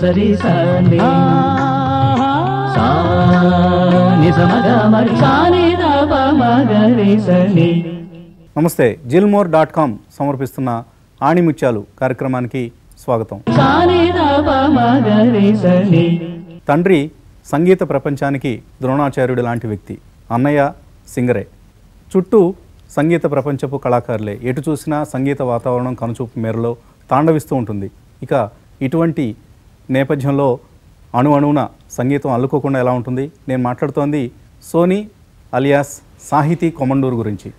సరి సాని సా ని స మ గ మ రి సా ని ద ప మ గ రి స ని. నమస్తే, జిల్మోర్.com సమర్పిస్తున్న ఆణిముత్యాలు కార్యక్రమానికి స్వాగతం. సా ని ద ప మ గ రి స ని. తండ్రి సంగీత ప్రపంచానికి ద్రోణాచార్యుడు లాంటి వ్యక్తి, అన్నయ్య సింగరే, చుట్టూ సంగీత ప్రపంచపు కళాకారులే, ఎటు చూసినా సంగీత వాతావరణం కనుచూపు మేరలో తాండవిస్తూ ఉంటుంది. ఇక ఇటువంటి నేపథ్యంలో అణువున సంగీతం అల్లుకోకుండా ఎలా ఉంటుంది? నేను మాట్లాడుతోంది సోనీ అలియాస్ సాహితీ కొమండూరు గురించి.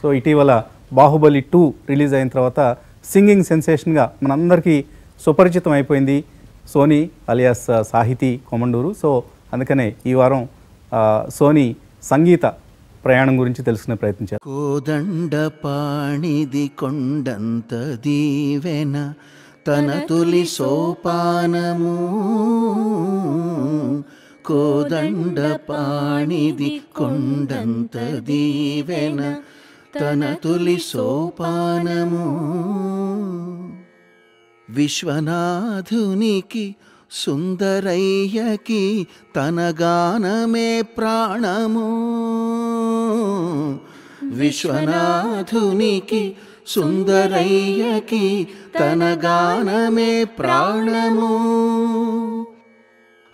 సో ఇటీవల బాహుబలి 2 రిలీజ్ అయిన తర్వాత సింగింగ్ సెన్సేషన్గా మనందరికీ సుపరిచితం అయిపోయింది సోనీ అలియాస్ సాహితీ కొమండూరు. సో అందుకనే ఈ వారం సోనీ సంగీత ప్రయాణం గురించి తెలుసుకునే ప్రయత్నించారు. కోదండ పాణిది కొండంత దీవెన తన తొలి సోపానము, కోదండ పాణిది కొండంత దీవెన తన తొలి సోపానము, విశ్వనాథునికి సుందరయ్యకి తన గానమే ప్రాణము, విశ్వనాథునికి సుందరయ్యకి తన గానమే ప్రాణము,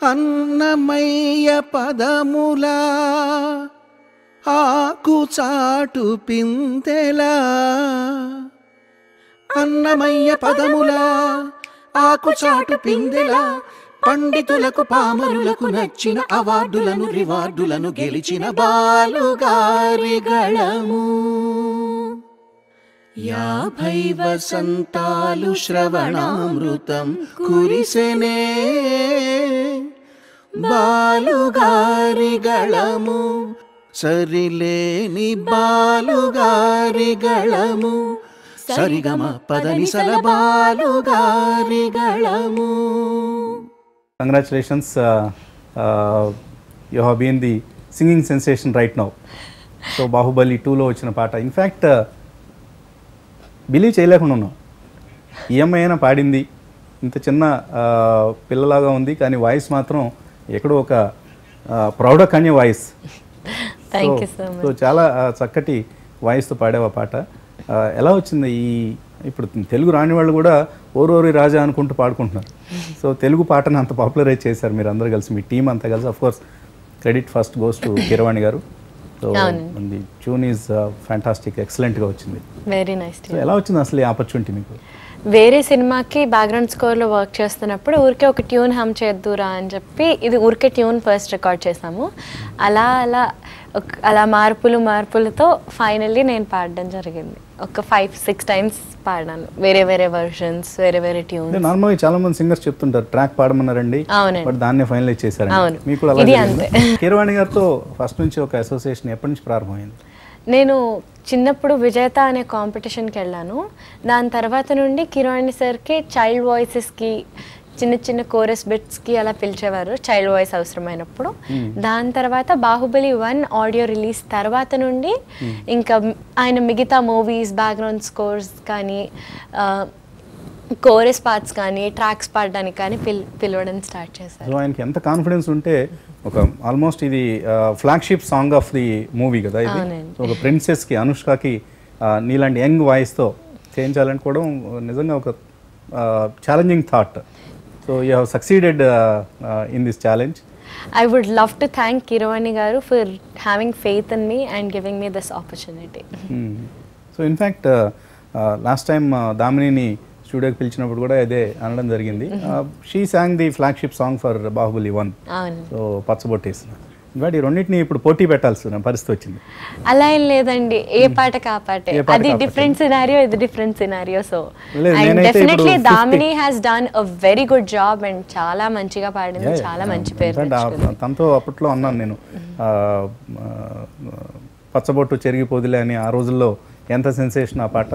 అన్నమయ్య పదములా ఆకు చాటు పిందెలా, అన్నమయ్య పదములా ఆకు చాటు పిందెలా, పండితులకు పామరులకు నచ్చిన అవార్డులను రివార్డులను గెలిచిన బాలుగారి గళము, 50 వసంతాలు శ్రవణామృతం కురిసెనే బాలుగారి గళము, సరిలేని బాలుగారి గళము, సరిగమ పదనిసల బాలుగారి గళము. Congratulations, you have been the singing sensation right now. So Baahubali 2లో వచ్చిన పాట ఇన్ఫ్యాక్ట్ బిలీవ్ చేయలేకుండా ఉన్నాం. ఈఎంఐ అయినా పాడింది, ఇంత చిన్న పిల్లలాగా ఉంది, కానీ వాయిస్ మాత్రం ఎక్కడో ఒక ప్రౌఢకన్య వాయిస్. సో చాలా చక్కటి వాయిస్తో పాడేవా పాట. ఎలా వచ్చింది ఈ ఇప్పుడు తెలుగు రాని వాళ్ళు కూడా ఓరోరి రాజా అనుకుంటూ పాడుకుంటున్నారు. సో తెలుగు పాటను అంత పాపులరైజ్ చేశారు మీరు అందరూ కలిసి, మీ టీం అంతా కలిసి. Of course credit first goes to Keeravani garu. So the tune is fantastic, ఎక్సలెంట్గా వచ్చింది. Very nice. ఎలా వచ్చింది అసలు ఈ ఆపర్చునిటీ మీకు? వేరే సినిమాకి బ్యాక్గ్రౌండ్ స్కోర్లో వర్క్ చేస్తున్నప్పుడు ఊరికే ఒక ట్యూన్ హమ్ చేద్దురా అని చెప్పి ఇది ఊరికే ట్యూన్ ఫస్ట్ రికార్డ్ చేసాము. అలా అలా అలా మార్పులతో ఫైనల్లీ నేను పాడడం జరిగింది. ఒక 5-6 టైమ్స్ పాడాను, వేరే వేరే వర్షన్స్, వేరే వేరే ట్యూన్స్. నార్మల్గా చాలా మంది సింగర్స్ చెప్తుంటారు ట్రాక్ పాడమన్నారండి, బట్ దాన్నే ఫైనలైజ్ చేశారు. మీకు కూడా అలా అంతే. కీరవాణి గారితో ఫస్ట్ నుంచి ఒక అసోసియేషన్ ఎప్పటి నుంచి ప్రారంభమైంది? నేను చిన్నప్పుడు విజేత అనే కాంపిటీషన్కి వెళ్ళాను. దాని తర్వాత నుండి కీరవాణి సార్కి చైల్డ్ వాయిసెస్కి, చిన్న చిన్న కోరస్ బిట్స్కి అలా పిలిచేవారు చైల్డ్ వాయిస్ అవసరమైనప్పుడు. దాని తర్వాత బాహుబలి 1 ఆడియో రిలీజ్ తర్వాత నుండి ఇంకా ఆయన మిగతా మూవీస్ బ్యాక్గ్రౌండ్ స్కోర్స్ కానీ కోరస్ పార్ట్స్ కానీ ట్రాక్స్ పాడడానికి కానీ పిలవడం స్టార్ట్ చేశారు. సో ఆయనకి ఎంత కాన్ఫిడెన్స్ ఉంటే ఒక ఆల్మోస్ట్ ఇది flagship song of the movie కదా ఇది. ఒక ప్రిన్సెస్కి, అనుష్కకి నీలాంటి యంగ్ వాయిస్తో చేయించాలనుకోవడం నిజంగా ఒక challenging thought. So you have succeeded in this challenge. I would love to thank Keeravani garu for having faith in me and giving me this opportunity. So in fact last time Daminini స్టూడియోకి పిలిచినప్పుడు కూడా అదే అనడం జరిగింది. She sang the flagship song for Baahubali 1. So పచ్చబొట్టేసిన but ఈ రెండింటిని ఇప్పుడు పోటీ పెట్టాల్సిన పరిస్థితి వచ్చింది. అలా ఏం లేదండి, ఏ పాటకి ఆ పాటే. అది డిఫరెంట్ సినారియో, ఇది different scenario. So definitely Damini has done a very good job and చాలా మంచిగా పాడింది, చాలా మంచి పేరు. తనతో అప్పట్లో అన్నాను నేను, పచ్చబొట్టు చెరిగిపోదులే అని. ఆ రోజుల్లో ఎంత సెన్సేషన్ ఆ పాట.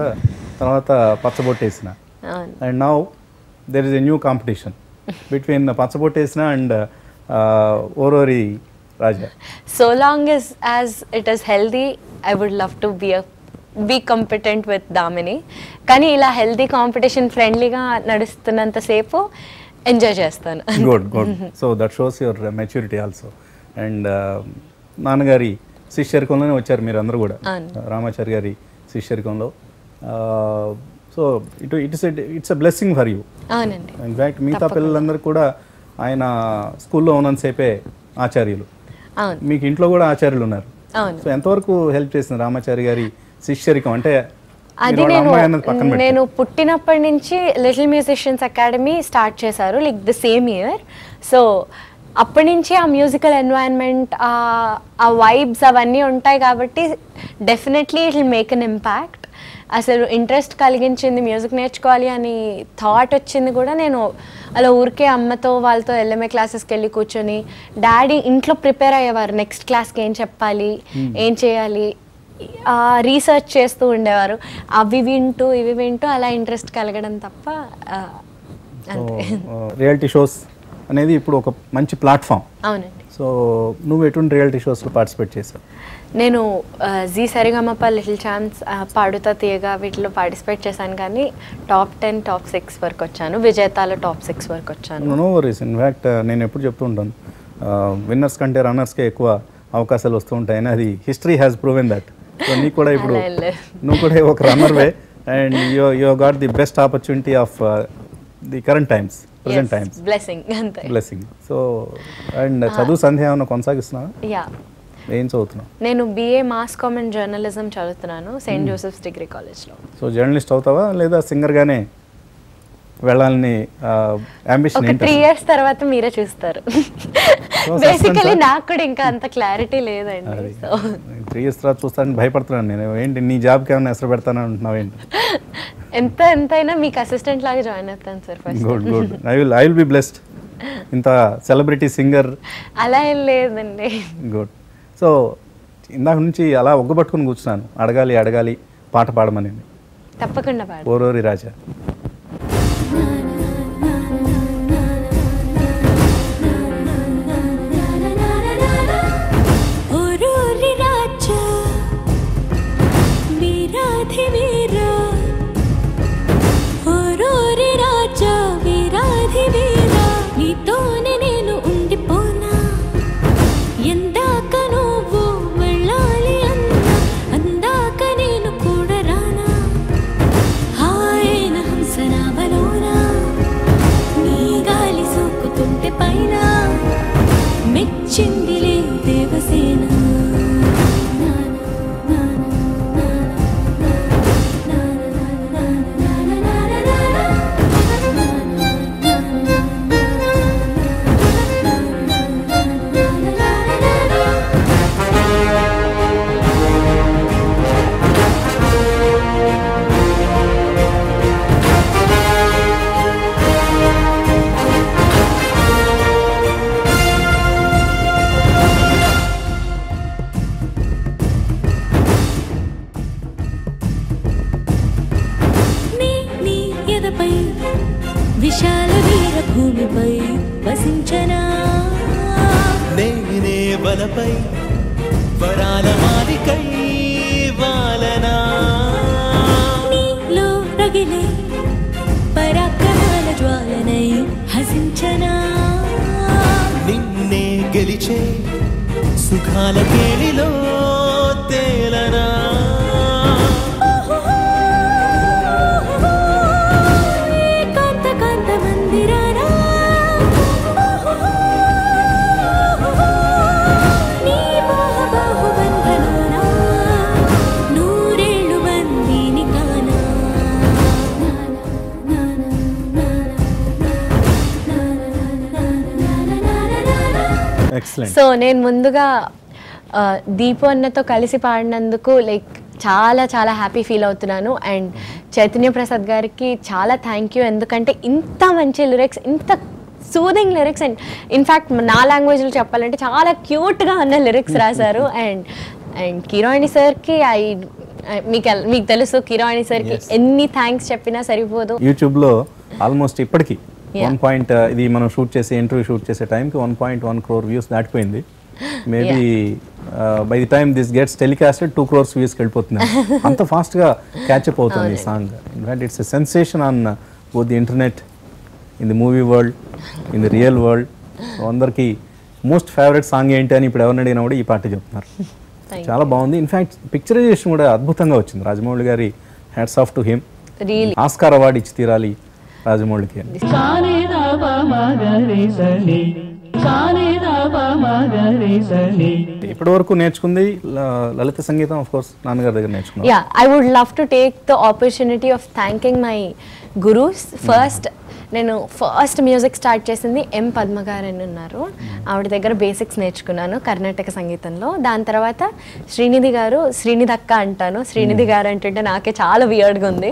తర్వాత పచ్చబొట్టేసిన. అవును. And now there is a new competition between పచ్చబొట్టేసిన అండ్ ఓరోరి రాజా. So long as it is healthy, I would love to be competent with Damini. కానీ ఇలా హెల్దీ కాంపిటీషన్ ఫ్రెండ్లీగా నడుస్తున్నంతసేపు ఎంజాయ్ చేస్తాను. Good good. So that shows your maturity also. And నాన్నగారి శిష్యరికంలోనే వచ్చారు మీరు అందరూ కూడా, రామాచారి గారి శిష్యరికంలో. So it's a blessing for you. అవునండి. ఇన్ఫ్యాక్ట్ మిగతా పిల్లలందరూ కూడా ఆయన స్కూల్లో ఉన్నంతసేపే ఆచార్యులు. అవును. మీకు ఇంట్లో కూడా ఆచార్యులు ఉన్నారు. అవును. సో ఎంతవరకు హెల్ప్ చేసింది రామాచారి గారి శిష్యరికం? అంటే అది నేను పుట్టినప్పటి నుంచి లిటిల్ మ్యూజిషియన్స్ అకాడమీ స్టార్ట్ చేశారు, like the same year. So అప్పటి నుంచి ఆ మ్యూజికల్ ఎన్వైరన్మెంట్, ఆ వైబ్స్ అవన్నీ ఉంటాయి కాబట్టి definitely it will make an impact. అసలు ఇంట్రెస్ట్ కలిగించింది, మ్యూజిక్ నేర్చుకోవాలి అని థాట్ వచ్చింది కూడా నేను అలా ఊరికే అమ్మతో వాళ్ళతో ఎల్ఎంఏ క్లాసెస్కి వెళ్ళి కూర్చొని, డాడీ ఇంట్లో ప్రిపేర్ అయ్యేవారు నెక్స్ట్ క్లాస్కి ఏం చెప్పాలి, ఏం చేయాలి, రీసెర్చ్ చేస్తూ ఉండేవారు. అవి వింటూ ఇవి వింటూ అలా ఇంట్రెస్ట్ కలగడం తప్ప. రియాలిటీ షోస్ అనేది ఇప్పుడు ఒక మంచి ప్లాట్ఫామ్. అవునండి. సో నువ్వు ఎటువంటి రియాలిటీ షోస్లో పార్టిసిపేట్ చేసావు? నేను జీ సరిగమప, లిటిల్ ఛాంప్స్, పాడుతా తీయగా వీటిలో పార్టిసిపేట్ చేశాను, కానీ టాప్ 10 టాప్ 6 వరకు వచ్చాను. విజేతాలో టాప్ 6 వరకు వచ్చాను. No worries. ఇన్ఫ్యాక్ట్ నేను ఎప్పుడు చెప్తూ ఉంటాను, విన్నర్స్ కంటే రన్నర్స్కే ఎక్కువ అవకాశాలు వస్తూ ఉంటాయని. అది history has proven that. So నీకు కూడా ఇప్పుడు నువ్వు కూడా ఒక రన్నర్వే, and you got the best opportunity of the current times, present times. Blessing. So and చదువు సంధ్య ఏమైనా కొనసాగిస్తున్నావా? యా. ఏం చదువుతున్నావు? నేను BA mass comm and journalism చదువుతున్నాను సెయింట్ జోసెఫ్స్ డిగ్రీ కాలేజ్లో. సో జర్నలిస్ట్ అవుతావా లేదా సింగర్గానే వెళ్ళాలని అంబిషన్? 3 years తర్వాత మీరే చూస్తారు. బేసికలీ నాకు కూడా ఇంకా అంత క్లారిటీ లేదండి. 3 years తర్వాత చూస్తానని భయపడుతున్నాను నేను. ఏంటి నీ జాబ్కి ఏమైనా ఎసరు పెడతాను అంటున్నావు ఏంటి? ఎంతైనా మీకు అసిస్టెంట్ లాగా జాయిన్ అవుతాను sir first. Good good. I will be blessed. ఇంత సెలబ్రిటీ సింగర్ అలా ఏం లేదండి. గుడ్. సో ఇందాక నుంచి అలా ఒగ్గబట్టుకుని కూర్చున్నాను, అడగాలి పాట పాడమని. తప్పకుండా పాడు. ఓరోరి రాజా. విశాల వీర భూమిపై వసించనా, నేనే బలపై వరాల మాలికై వాలనా, నీలో రగిలే పరాక్రమాల జ్వాలనై హసించనా, నిన్నే గెలిచే సుఖాల కేళిలో తేలనా, సో నేను ముందుగా దీపు అన్నతో కలిసి పాడినందుకు లైక్ చాలా చాలా హ్యాపీ ఫీల్ అవుతున్నాను. అండ్ చైతన్య ప్రసాద్ గారికి చాలా థ్యాంక్ యూ, ఎందుకంటే ఇంత మంచి లిరిక్స్, ఇంత సూదింగ్ లిరిక్స్, అండ్ ఇన్ఫ్యాక్ట్ నా లాంగ్వేజ్లో చెప్పాలంటే చాలా క్యూట్గా ఉన్న లిరిక్స్ రాశారు. అండ్ కిరోయిని సార్కి మీకు తెలుసు కిరవాణి సార్కి ఎన్ని థ్యాంక్స్ చెప్పినా సరిపోదు. యూట్యూబ్లో ఆల్మోస్ట్ ఇప్పటికీ 1 ఇది మనం షూట్ చేసే ఇంటర్వ్యూ షూట్ చేసే టైంకి 1.1 crore వ్యూస్ దాటిపోయింది. Maybe by the time this gets telecasted 2 crores వ్యూస్కి వెళ్ళిపోతుంది. అంత ఫాస్ట్గా క్యాచ్అప్ అవుతుంది ఈ song. In fact it's a sensation on both the internet, in the movie world, in the real world. So అందరికీ most favourite song ఏంటి అని ఇప్పుడు ఎవరిని అడిగినా కూడా ఈ పాట చెప్తున్నారు. చాలా బాగుంది. ఇన్ఫాక్ట్ పిక్చరైజేషన్ కూడా అద్భుతంగా వచ్చింది. రాజమౌళి గారి hats off to him. Oscar award ఇచ్చి తీరాలి రాజమౌళికి. ఇప్పటి వరకు నేర్చుకుంది లలిత సంగీతం, ఆఫ్ కోర్స్ నాన్నగారి దగ్గర నేర్చుకున్నాను. Yeah, I would love to take the opportunity of thanking my gurus. నేను ఫస్ట్ మ్యూజిక్ స్టార్ట్ చేసింది ఎం పద్మ గారు అని ఉన్నారు. ఆవిడ దగ్గర బేసిక్స్ నేర్చుకున్నాను కర్ణాటక సంగీతంలో. దాని తర్వాత శ్రీనిధి గారు, శ్రీనిధి అక్క అంటాను, శ్రీనిధి గారు అంటుంటే నాకే చాలా వియర్డ్గా ఉంది.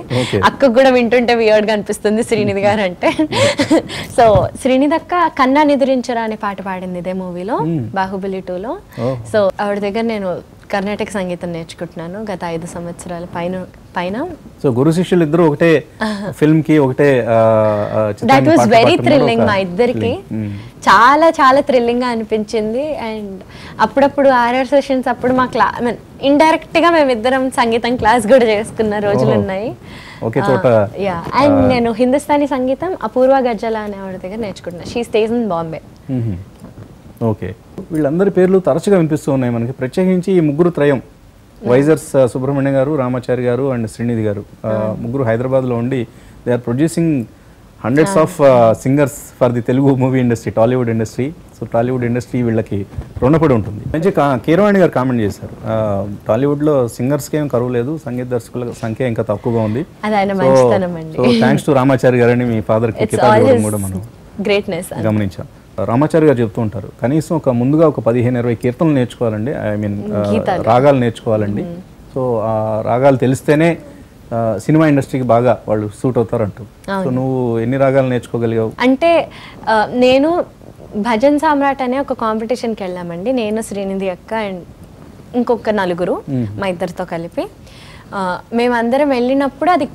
అక్కకు కూడా వింటుంటే వియర్డ్గా అనిపిస్తుంది శ్రీనిధి గారు అంటే. సో శ్రీనిధి అక్క కన్నా నిద్రించరా అనే పాట పాడింది ఇదే మూవీలో, బాహుబలి 2లో. సో ఆవిడ దగ్గర నేను కర్ణాటక సంగీతం నేర్చుకుంటున్నాను గత 5 సంవత్సరాల పైన. సో గురు శిష్యులు ఇద్దరు ఒకటే ఫిల్మ్ కి, ఒకటే. దట్ వాస్ వెరీ థ్రిల్లింగ్ మా ఇద్దరికి. చాలా చాలా థ్రిల్లింగ్ గా అనిపించింది. అండ్ అప్పుడప్పుడు ఆర్ఆర్ సెషన్స్ అప్పుడు మా ఇండైరెక్ట్ గా మేమిద్దరం సంగీతం క్లాస్ కూడా చేసుకున్న రోజులు ఉన్నాయి. అండ్ నేను హిందుస్థానీ సంగీతం అపూర్వ గజ్జల అనే ఆవిడ దగ్గర నేర్చుకుంటున్నాను. She stays in Bombay. Okay, వీళ్ళందరి పేర్లు తరచుగా వినిపిస్తూ ఉన్నాయి మనకి. ప్రత్యేకించి ఈ ముగ్గురు త్రయం, వైజర్స్ సుబ్రహ్మణ్యం గారు, రామాచారి గారు అండ్ శ్రీనిధి గారు, ముగ్గురు హైదరాబాద్లో ఉండి they are producing hundreds of singers for the Telugu movie industry, Tollywood industry. So Tollywood industry వీళ్ళకి రుణపడి ఉంటుంది. మంచి కీరవాణి గారు కామెంట్ చేశారు, టాలీవుడ్లో సింగర్స్కి ఏం కరువు లేదు, సంగీత దర్శకుల సంఖ్య ఇంకా తక్కువగా ఉంది. సో థ్యాంక్స్ టు రామాచారి గారని మీ ఫాదర్కి కితాబ్ ఇవ్వడం కూడా మనం గమనించాం. రామాచారి గారు చెప్తూ ఉంటారు, కనీసం ముందుగా ఒక 15-20 కీర్తనలు నేర్చుకోవాలండి, ఐ మీన్ రాగాలు నేర్చుకోవాలండి. సో ఆ రాగాలు తెలిస్తేనే సినిమా ఇండస్ట్రీకి బాగా వాళ్ళు సూట్ అవుతారు అంటూ. సో నువ్వు ఎన్ని రాగాలు నేర్చుకోగలిగావు? అంటే నేను భజన్ సామ్రాట్ అనే ఒక కాంపిటీషన్కి వెళ్ళామండి, నేను శ్రీనిధి అక్క అండ్ ఇంకొక 4 మా ఇద్దరితో కలిపి. మేమందరం వెళ్ళినప్పుడు అది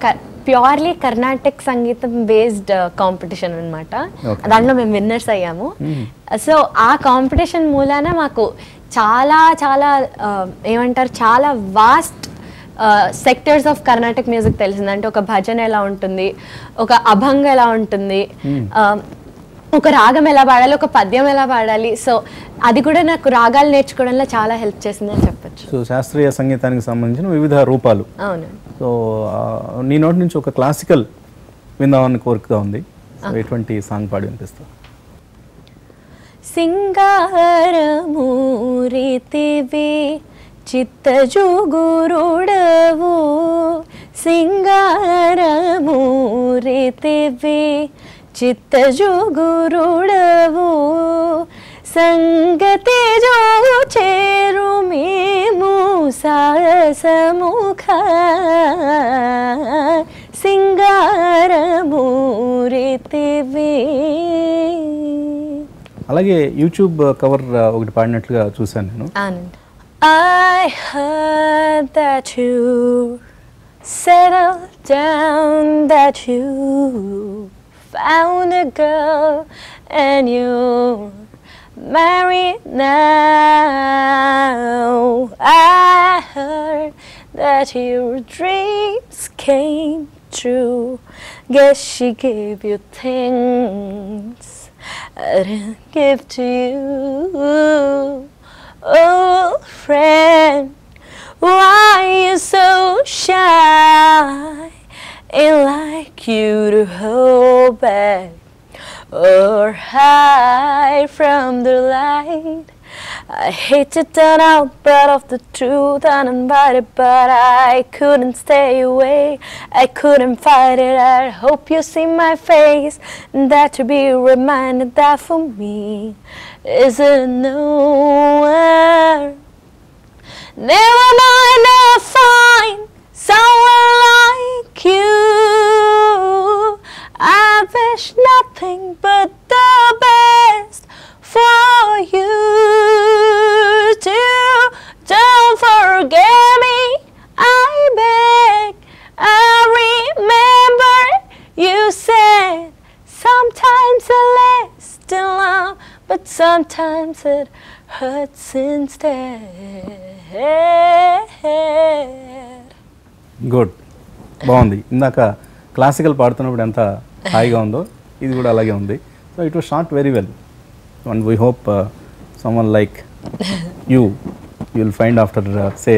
ప్యూర్లీ కర్ణాటక సంగీతం బేస్డ్ కాంపిటీషన్ అనమాట. దాంట్లో మేము విన్నర్స్ అయ్యాము. సో ఆ కాంపిటీషన్ మూలాన మాకు చాలా చాలా ఏమంటారు, చాలా vast sectors of Karnataka music తెలిసింది. అంటే ఒక భజన ఎలా ఉంటుంది, ఒక అభంగ ఎలా ఉంటుంది, ఒక రాగం ఎలా పాడాలి, ఒక పద్యం ఎలా పాడాలి. సో అది కూడా నాకు రాగాలు నేర్చుకోవడంలో చాలా హెల్ప్ చేసింది అని చెప్పచ్చు. సో శాస్త్రీయ సంగీతానికి సంబంధించిన వివిధ రూపాలు. అవును. సో నీ నోటి నుంచి ఒక క్లాసికల్ విందామని కోరికగా ఉంది. ఎటువంటి సాంగ్ పాడి వినిపిస్తావు? సింగారమూరితివి చిత్తజుగురుడవు, సింగారమూరితివి చిత్తజుగురుడవు, సంగతి జో చేరు మేము సారసముఖ సింగారమూరితివి. అలాగే యూట్యూబ్ కవర్ ఒకటి పాడినట్లుగా చూశాను నేను. I heard that you settled down, that you found a girl and you married now. I heard that your dreams came true. Guess she gave you things I didn't give to you. Oh friend, why you so shy? Ain't like you to hold back or hide from the light. I hate to turn out but of the truth uninvited, but I couldn't stay away, I couldn't fight it. I hope you see my face and that to be reminded that for me isn't nowhere. Never mind, I'll find someone like you. I wish nothing but the best for you too. Don't forget me, I sometimes it hurts instead. Good, బాగుంది. ఇందాక classical పాడుతున్నప్పుడు ఎంత హాయిగా ఉందో ఇది కూడా అలాగే ఉంది. So it was shot very well and we hope someone like you will find after say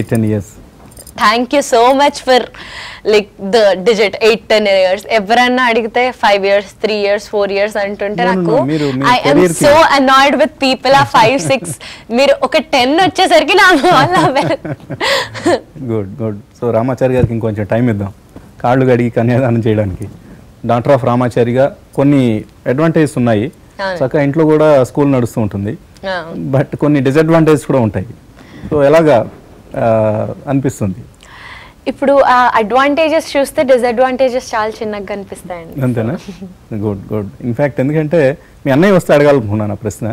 8-10 years. Thank you so much for like the digit 8-10 years. ఎవరన్నా అడిగితే 5 years, 3 years, 4 years అంటుంటే No, no, నాకు no, మీరు మీ I am career కి- so annoyed with people ఆ 5-6 మీరు ఒక 10 వచ్చేసరికి నా వల్ల గుడ్ గుడ్. సో రామాచారి గారికి ఇంకొంచెం టైం ఇద్దాం కాళ్ళు గడిగి కన్యాదానం చేయడానికి. డాక్టర్ ఆఫ్ రామాచారిగా కొన్ని అడ్వాంటేజెస్ ఉన్నాయి. అవును. చక్కగా ఇంట్లో కూడా స్కూల్ నడుస్తూ ఉంటుంది, బట్ కొన్ని డిసడ్వాంటేజెస్ కూడా ఉంటాయి. సో ఎలాగా అనిపిస్తుంది? ఇప్పుడు ఆ అడ్వాంటేజెస్ చూస్తే డిసడ్వాంటేజెస్ చాలా చిన్నగా కనిపిస్తాయండి. అంతేనా? Good good. ఇన్ఫ్యాక్ట్ ఎందుకంటే మీ అన్నయ్య వస్తే అడగాలనుకున్నాను ఆ ప్రశ్న.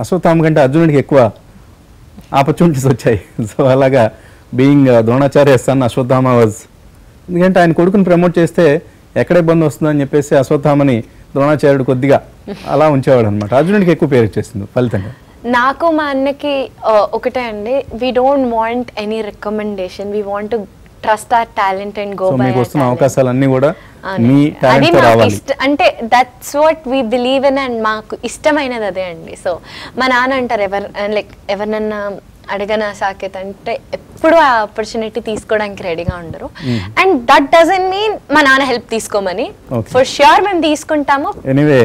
అశ్వత్థామ కంటే అర్జునుడికి ఎక్కువ ఆపర్చునిటీస్ వచ్చాయి. సో అలాగా being Dronacharya son Ashwatthama was, ఎందుకంటే ఆయన కొడుకుని ప్రమోట్ చేస్తే ఎక్కడ ఇబ్బంది వస్తుందని చెప్పేసి అశ్వత్థామని ద్రోణాచార్యుడు కొద్దిగా అలా ఉంచేవాడు అనమాట. అర్జునుడికి ఎక్కువ పేరు వచ్చేసింది ఫలితంగా. నాకు మా అన్నకి ఒకటే అండి, we don't want any recommendation, we want to trust hour talent and go so by మీకు వస్తున్న అవకాశాలన్నీ కూడా మీ అది టాలెంట్ తో మాకు రావాలి. అంటే that's what we believe in and మాకు ఇష్టమైనది అదే అండి. సో మా నాన్న అంటారు ఎవరినన్నా అడగనా సాకేత్ అంటే ఎప్పుడు ఆ ఆపర్చునిటీ తీసుకోవడానికి రెడీగా ఉండరు. అండ్ దట్ డజంట్ మీన్ మా నాన్న హెల్ప్ తీసుకోమని, Okay. ఫర్ ష్యూర్ మేము తీసుకుంటాము. ఎనీవే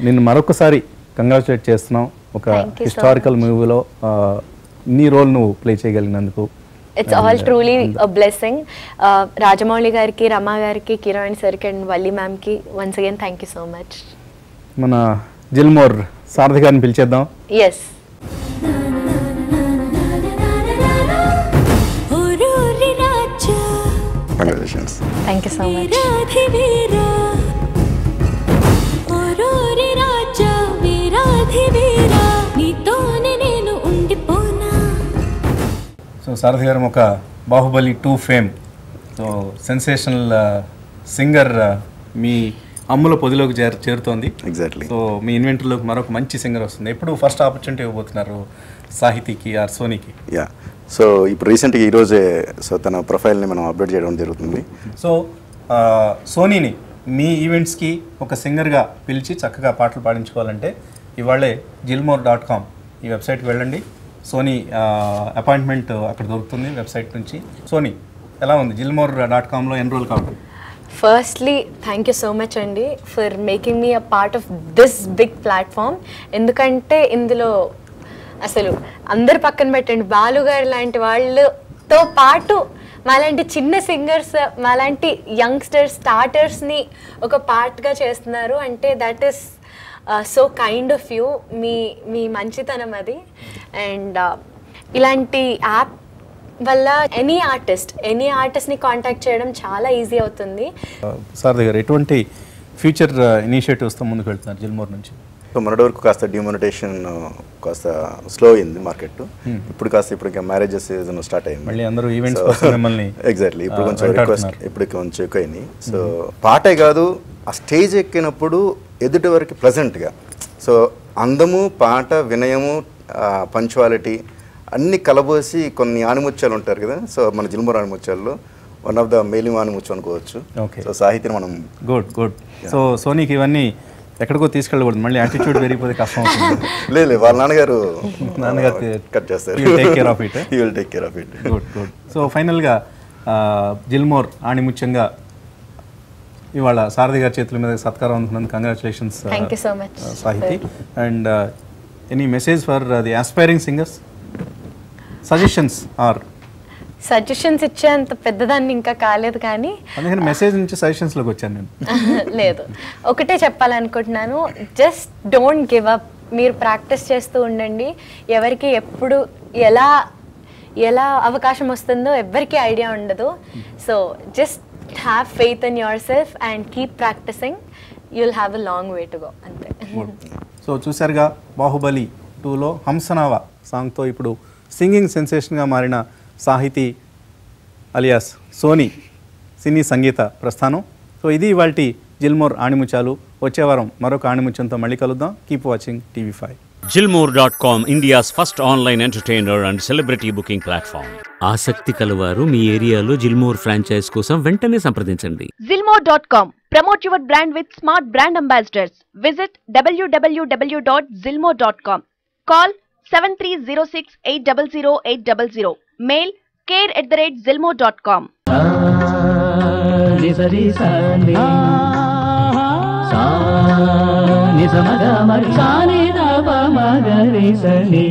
నిన్ను మరొకసారి కంగ్రాచులేట్ చేస్తున్నాం. ఒక Thank you so హిస్టారికల్ మూవీలో నీ రోల్ నువ్వు ప్లే చేయగలిగినందుకు. It's all truly blessing. Rajamouli గారికి, రమా గారికి, కిరణ్ సార్కి అండ్ వల్లి మ్యామ్కి once again thank you so much. మన జిల్మోర్ సారథి గారిని పిలిచేద్దాం. Yes. Congratulations. Thank you so much. So Sarathi garu ఒక Baahubali 2 fame, so sensational singer మీ అమ్ముల పొదిలోకి చేరుతోంది. ఎగ్జాక్ట్లీ. సో మీ ఇన్వెంటర్లోకి మరొక మంచి సింగర్ వస్తుంది. ఎప్పుడు ఫస్ట్ ఆపర్చునిటీ ఇవ్వబోతున్నారు సాహితీకి ఆర్ సోనీకి? యా, సో ఇప్పుడు రీసెంట్గా ఈరోజే సో తన ప్రొఫైల్ని మనం అప్డేట్ చేయడం జరుగుతుంది. సో సోనీని మీ ఈవెంట్స్కి ఒక సింగర్గా పిలిచి చక్కగా పాటలు పాడించుకోవాలంటే ఇవాళే జిల్మోర్.com ఈ వెబ్సైట్కి వెళ్ళండి. సోనీ అపాయింట్మెంట్ అక్కడ దొరుకుతుంది వెబ్సైట్ నుంచి. సోనీ ఎలా ఉంది? జిల్మోర్.comలో ఎన్రోల్ కావాలి. Firstly thank you so much అండి for making me a part of this big platform. ఎందుకంటే ఇందులో అసలు అందరు పక్కన పెట్టండి, బాలుగారు లాంటి వాళ్ళతో పాటు మాలాంటి చిన్న సింగర్స్, మాలాంటి యంగ్స్టర్స్, స్టార్టర్స్ని ఒక పార్ట్గా చేస్తున్నారు అంటే that is so kind of you. మీ మంచితనం అది. అండ్ ఇలాంటి యాప్ వల్ల ఎనీ ఆర్టిస్ట్ని కాంటాక్ట్ చేయడం చాలా ఈజీ అవుతుంది. సారథి గారు ఎటువంటి ఫ్యూచర్ ఇనిషియేటివ్స్తో ముందుకు వెళ్తున్నారు జిల్మోర్ నుంచి? సో మొన్నటి వరకు కాస్త డిమానిటేషన్ కాస్త స్లో అయింది మార్కెట్. ఇప్పుడు ఇంకా మ్యారేజెస్ సీజన్ స్టార్ట్ అయింది. మళ్ళీ అందరూ ఈవెంట్స్ కోసం మిమ్మల్ని ఎగ్జాక్ట్లీ ఇప్పుడు కొంచెం రిక్వెస్ట్ ఇప్పుడు కొంచెం ఎక్కువ అయింది. సో పాటే కాదు, ఆ స్టేజ్ ఎక్కినప్పుడు ఎదుటి వరకు ప్లెజెంట్గా, సో అందము, పాట, వినయము, పంచువాలిటీ అన్ని కలబోసి కొన్ని ఆనిముత్యాలు ఉంటారు కదా. సో మన జిల్మోర్ ఆనిముత్యాల్లో వన్ ఆఫ్ ద మేలిం ఆనిముత్యం అనుకోవచ్చు. ఓకే. సో సాహిత్యం మనం గుడ్. సో సోనీకి ఇవన్నీ ఎక్కడికో తీసుకెళ్ళకూడదు, మళ్ళీ యాటిట్యూడ్ పెరిగిపోతే కష్టం అవుతుంది. లేదు, వాళ్ళ నాన్నగారు కట్ చేస్తారు. Take care of it. He will take care of it. Good. So ఫైనల్గా జిల్మోర్ ఆణిముత్యంగా ఇవాళ సారథి గారి చేతుల మీద సత్కారం అందుకున్నందుకు congratulations thank you so much Sahithi. And any message for the aspiring singers? Suggestions ఇచ్చే అంత పెద్దదాన్ని ఇంకా కాలేదు, కానీ అందుకని మెసేజ్ నుంచి సజెషన్స్లోకి వచ్చాను నేను. లేదు, ఒకటే చెప్పాలనుకుంటున్నాను, జస్ట్ డోంట్ గివ్ అప్. మీరు ప్రాక్టీస్ చేస్తూ ఉండండి. ఎవరికి ఎప్పుడు ఎలా అవకాశం వస్తుందో ఎవరికి ఐడియా ఉండదు. So just have faith in your self and keep practising. You will have a long way to go, అంతే. సో చూసారుగా బాహుబలి 2లో హంసనావా సాంగ్తో ఇప్పుడు సింగింగ్ సెన్సేషన్గా మారిన సాహితి అలియాస్ సోనీ సినీ సంగీత ప్రస్థానం. సో ఇది ఇవాల్టి జిల్మోర్ ఆణిముత్యాలు. వచ్చే వారం మరొక ఆణిముత్యంతో మళ్ళీ కలుద్దాం. Keep watching TV5. Gilmore.com, India's first online entertainer and celebrity booking platform. ఆసక్తి కలవారు మీ ఏరియాలో జిల్మోర్ ఫ్రాంచైజ్ కోసం వెంటనే సంప్రదించండి. Zilmore.com. Promote your brand with smart brand ambassadors. Visit www.zilmore.com. Call 7306800800. Mail care@zilmore.com. నిసరి సాని సా నిసమగ మరి సాని దప మగరి సని